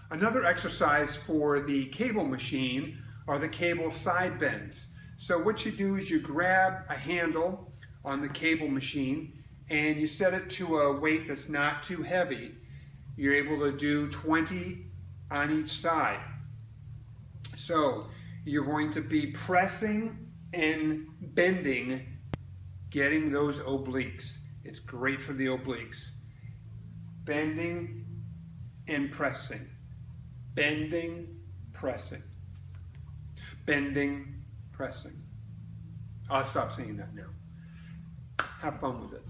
Another exercise for the cable machine are the cable side bends. So what you do is you grab a handle on the cable machine and you set it to a weight that's not too heavy. You're able to do 20 on each side. So you're going to be pressing and bending, getting those obliques. It's great for the obliques. Bending and pressing. Bending, pressing. Bending, pressing. I'll stop saying that now. Have fun with it.